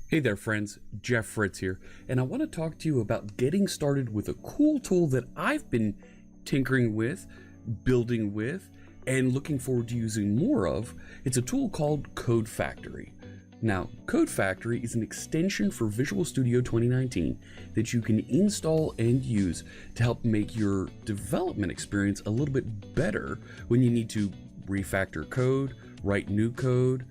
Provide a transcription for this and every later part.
Hey there friends, Jeff Fritz here, and I want to talk to you about getting started with a cool tool that I've been tinkering with, building with, and looking forward to using more of. It's a tool called CodeFactory. Now, CodeFactory is an extension for Visual Studio 2019 that you can install and use to help make your development experience a little bit better when you need to refactor code, write new code,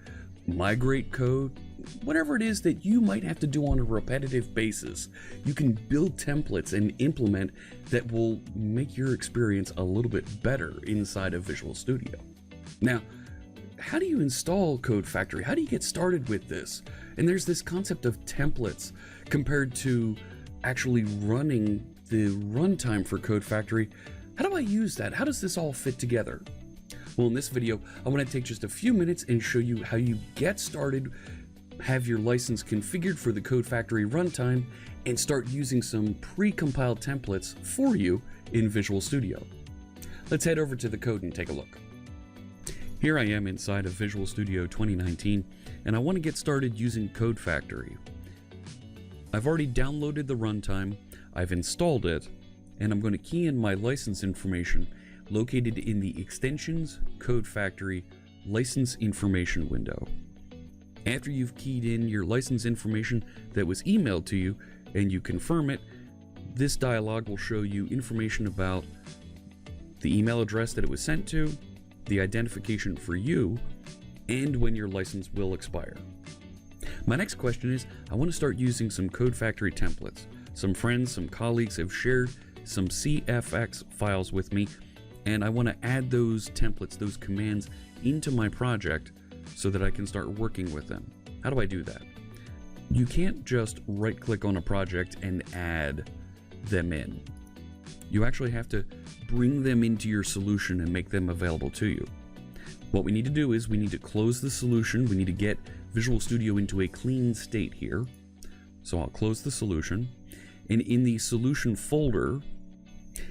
migrate code, whatever it is that you might have to do on a repetitive basis. You can build templates and implement that will make your experience a little bit better inside of Visual Studio. Now, how do you install CodeFactory? How do you get started with this? And there's this concept of templates compared to actually running the runtime for CodeFactory. How do I use that? How does this all fit together? Well, in this video, I want to take just a few minutes and show you how you get started, have your license configured for the CodeFactory runtime, and start using some pre-compiled templates for you in Visual Studio. Let's head over to the code and take a look. Here I am inside of Visual Studio 2019, and I want to get started using CodeFactory. I've already downloaded the runtime, I've installed it, and I'm going to key in my license information located in the Extensions CodeFactory License Information window. After you've keyed in your license information that was emailed to you and you confirm it, this dialog will show you information about the email address that it was sent to, the identification for you, and when your license will expire. My next question is, I want to start using some CodeFactory templates. Some friends, some colleagues have shared some CFX files with me, and I want to add those templates, those commands, into my project so that I can start working with them. How do I do that? You can't just right-click on a project and add them in. You actually have to bring them into your solution and make them available to you. What we need to do is we need to close the solution. We need to get Visual Studio into a clean state here. So I'll close the solution, and in the solution folder,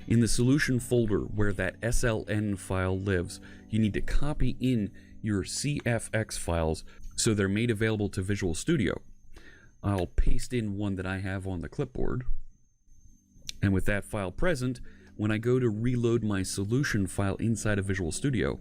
where that SLN file lives, you need to copy in your CFX files so they're made available to Visual Studio. I'll paste in one that I have on the clipboard, and with that file present, when I go to reload my solution file inside of Visual Studio,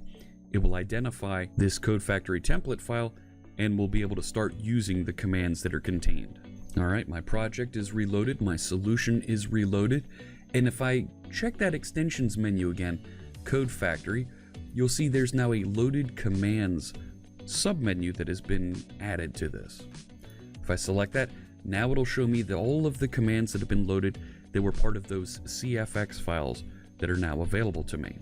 it will identify this CodeFactory template file and we'll be able to start using the commands that are contained. Alright, my project is reloaded, my solution is reloaded, and if I check that extensions menu again, CodeFactory, you'll see there's now a loaded commands submenu that has been added to this. If I select that, now it'll show me all of the commands that have been loaded that were part of those CFX files that are now available to me.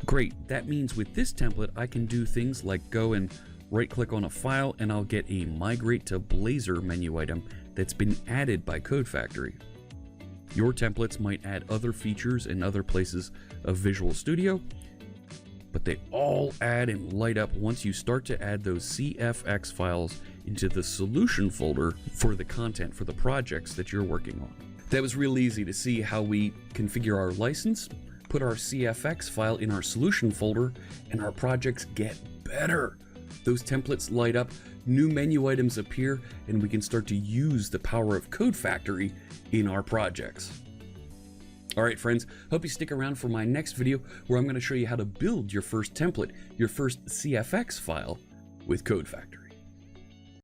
Great, that means with this template I can do things like go and right-click on a file and I'll get a Migrate to Blazor menu item that's been added by CodeFactory. Your templates might add other features in other places of Visual Studio, but they all add and light up once you start to add those CFX files into the solution folder for the content for the projects that you're working on. That was real easy to see how we configure our license, put our CFX file in our solution folder, and our projects get better. Those templates light up, new menu items appear, and we can start to use the power of CodeFactory in our projects. Alright friends, hope you stick around for my next video where I'm going to show you how to build your first template, your first CFX file with CodeFactory.